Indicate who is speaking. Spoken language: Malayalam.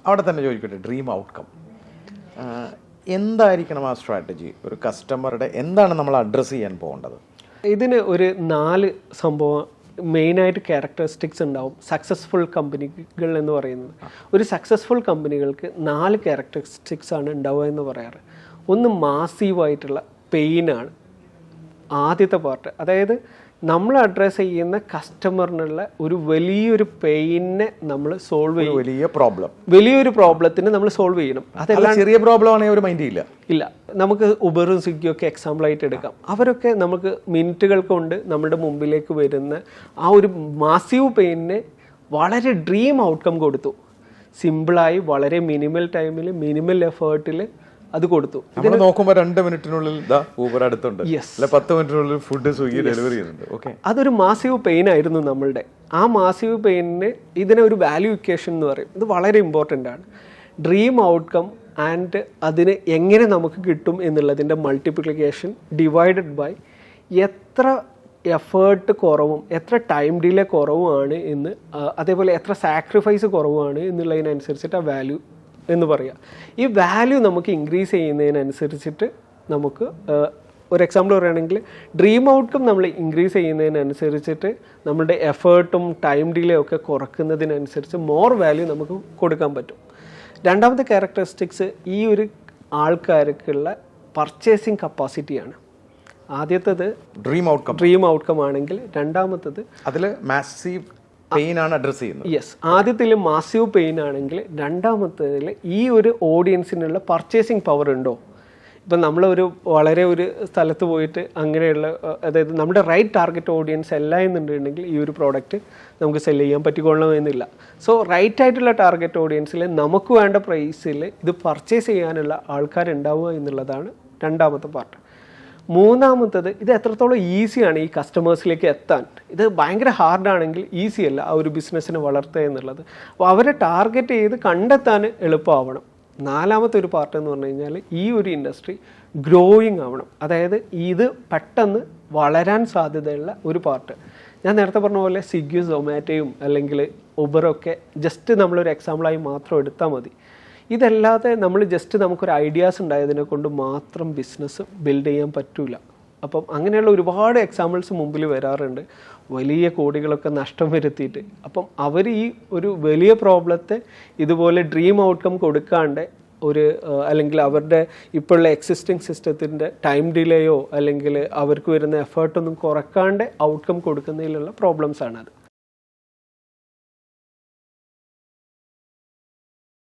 Speaker 1: അവിടെ തന്നെ ചോദിക്കട്ടെ, ഡ്രീം ഔട്ട്കം എന്തായിരിക്കണം ആ സ്ട്രാറ്റജി? ഒരു കസ്റ്റമറുടെ എന്താണ് നമ്മൾ അഡ്രസ്സ് ചെയ്യാൻ പോകേണ്ടത്?
Speaker 2: ഇതിന് ഒരു 4 സംഭവം മെയിനായിട്ട് ക്യാരക്ടറിസ്റ്റിക്സ് ഉണ്ടാവും സക്സസ്ഫുൾ കമ്പനികൾ എന്ന് പറയുന്നത്. ഒരു സക്സസ്ഫുൾ കമ്പനികൾക്ക് 4 ക്യാരക്ടറിസ്റ്റിക്സ് ആണ് ഉണ്ടാവുക എന്ന് പറയാറ്. ഒന്ന് മാസീവായിട്ടുള്ള പെയിനാണ് ആദ്യത്തെ പാർട്ട്. അതായത് നമ്മൾ അഡ്രസ്സ് ചെയ്യുന്ന കസ്റ്റമറിനുള്ള ഒരു വലിയൊരു പെയിനെ നമ്മൾ സോൾവ് ചെയ്യും. വലിയൊരു പ്രോബ്ലത്തിന് നമ്മൾ സോൾവ് ചെയ്യണം.
Speaker 1: അതെല്ലാം ചെറിയ പ്രോബ്ലം ആണെങ്കിൽ ഒരു മൈൻഡ് ഇല്ല.
Speaker 2: നമുക്ക് ഉബറും സ്വിഗ്ഗിയൊക്കെ എക്സാമ്പിളായിട്ട് എടുക്കാം. അവരൊക്കെ നമുക്ക് മിനിറ്റുകൾ കൊണ്ട് നമ്മുടെ മുമ്പിലേക്ക് വരുന്ന ആ ഒരു മാസീവ് പെയിനിന് വളരെ ഡ്രീം ഔട്ട്കം കൊടുത്തു. സിമ്പിളായി വളരെ മിനിമൽ ടൈമിൽ മിനിമൽ എഫേർട്ടിൽ അത് കൊടുത്തു.
Speaker 1: നോക്കുമ്പോൾ 2 മിനിറ്റിനുള്ളിൽ ഊബർ അടുത്തുണ്ട്, 10 മിനിറ്റിനുള്ളിൽ ഫുഡ് സ്വിഗ്ഗി ഡെലിവറി ചെയ്യുന്നുണ്ട്.
Speaker 2: അതൊരു മാസീവ് പെയിൻ ആയിരുന്നു നമ്മളുടെ. ആ മാസീവ് പെയിനിന് ഇതിനെ ഒരു വാല്യൂ ഇക്വേഷൻ എന്ന് പറയും. ഇത് വളരെ ഇമ്പോർട്ടൻ്റ് ആണ്. ഡ്രീം ഔട്ട്കം ആൻഡ് അതിന് എങ്ങനെ നമുക്ക് കിട്ടും എന്നുള്ളതിൻ്റെ മൾട്ടിപ്ലിക്കേഷൻ ഡിവൈഡഡ് ബൈ എത്ര എഫേർട്ട് കുറവും എത്ര ടൈം ഡിലേ കുറവുമാണ് എന്ന്, അതേപോലെ എത്ര സാക്രിഫൈസ് കുറവാണ് എന്നുള്ളതിനനുസരിച്ചിട്ട് ആ വാല്യൂ എന്ന് പറയാം. ഈ വാല്യൂ നമുക്ക് ഇൻക്രീസ് ചെയ്യുന്നതിനനുസരിച്ചിട്ട് നമുക്ക് ഒരു എക്സാമ്പിൾ പറയുകയാണെങ്കിൽ ഡ്രീം ഔട്ട്കം നമ്മൾ ഇൻക്രീസ് ചെയ്യുന്നതിനനുസരിച്ചിട്ട് നമ്മുടെ എഫേർട്ടും ടൈം ഡിലേ ഒക്കെ കുറക്കുന്നതിനനുസരിച്ച് മോർ വാല്യൂ നമുക്ക് കൊടുക്കാൻ പറ്റും. രണ്ടാമത്തെ ക്യാരക്ടറിസ്റ്റിക്സ് ഈ ഒരു ആൾക്കാർക്കുള്ള പർച്ചേസിങ് കപ്പാസിറ്റിയാണ്. ആദ്യത്തേത് ഡ്രീം ഔട്ട്കം ആണെങ്കിൽ രണ്ടാമത്തത്
Speaker 1: അതിൽ മാസീവ് പെയിൻ ആണ് അഡ്രസ് ചെയ്യുന്നത്.
Speaker 2: യെസ്, ആദ്യത്തിൽ മാസീവ് പെയിൻ ആണെങ്കിൽ രണ്ടാമത്തേതിൽ ഈ ഒരു ഓഡിയൻസിനുള്ള പർച്ചേസിങ് പവർ ഉണ്ടോ? ഇപ്പം നമ്മളൊരു വളരെ ഒരു സ്ഥലത്ത് പോയിട്ട് അങ്ങനെയുള്ള, അതായത് നമ്മുടെ റൈറ്റ് ടാർഗറ്റ് ഓഡിയൻസ് അല്ല എന്നുണ്ടെങ്കിൽ ഈ ഒരു പ്രോഡക്റ്റ് നമുക്ക് സെല് ചെയ്യാൻ പറ്റിക്കൊള്ളണമെന്നില്ല. സോ റൈറ്റ് ആയിട്ടുള്ള ടാർഗറ്റ് ഓഡിയൻസിൽ നമുക്ക് വേണ്ട പ്രൈസിൽ ഇത് പർച്ചേസ് ചെയ്യാനുള്ള ആൾക്കാരുണ്ടാവുക എന്നുള്ളതാണ് രണ്ടാമത്തെ പാർട്ട്. മൂന്നാമത്തത്, ഇത് എത്രത്തോളം ഈസിയാണ് ഈ കസ്റ്റമേഴ്സിലേക്ക് എത്താൻ. ഇത് ഭയങ്കര ഹാർഡാണെങ്കിൽ ഈസി അല്ല ആ ഒരു ബിസിനസ്സിനെ വളർത്തുക എന്നുള്ളത്. അപ്പോൾ അവരെ ടാർഗറ്റ് ചെയ്ത് കണ്ടെത്താൻ എളുപ്പമാവണം. നാലാമത്തെ ഒരു പാർട്ട് എന്ന് പറഞ്ഞു കഴിഞ്ഞാൽ ഈ ഒരു ഇൻഡസ്ട്രി ഗ്രോയിങ് ആവണം. അതായത് ഇത് പെട്ടെന്ന് വളരാൻ സാധ്യതയുള്ള ഒരു പാർട്ട്. ഞാൻ നേരത്തെ പറഞ്ഞ പോലെ സ്വിഗ്ഗിയും സൊമാറ്റോയും അല്ലെങ്കിൽ ഉബറൊക്കെ ജസ്റ്റ് നമ്മളൊരു എക്സാമ്പിളായി മാത്രം എടുത്താൽ മതി. ഇതല്ലാതെ നമ്മൾ ജസ്റ്റ് നമുക്കൊരു ഐഡിയാസ് ഉണ്ടായതിനെ കൊണ്ട് മാത്രം ബിസിനസ് ബിൽഡ് ചെയ്യാൻ പറ്റില്ല. അപ്പം അങ്ങനെയുള്ള ഒരുപാട് എക്സാമ്പിൾസ് മുമ്പിൽ വരാറുണ്ട്, വലിയ കോടികളൊക്കെ നഷ്ടം വരുത്തിയിട്ട്. അപ്പം അവർ ഈ ഒരു വലിയ പ്രോബ്ലത്തെ ഇതുപോലെ ഡ്രീം ഔട്ട്കം കൊടുക്കാണ്ട് അല്ലെങ്കിൽ അവരുടെ ഇപ്പോഴുള്ള എക്സിസ്റ്റിംഗ് സിസ്റ്റത്തിൻ്റെ ടൈം ഡിലേയോ അല്ലെങ്കിൽ അവർക്ക് വരുന്ന എഫേർട്ടൊന്നും കുറക്കാണ്ട് ഔട്ട്കം കൊടുക്കുന്നതിലുള്ള പ്രോബ്ലംസ് ആണത്.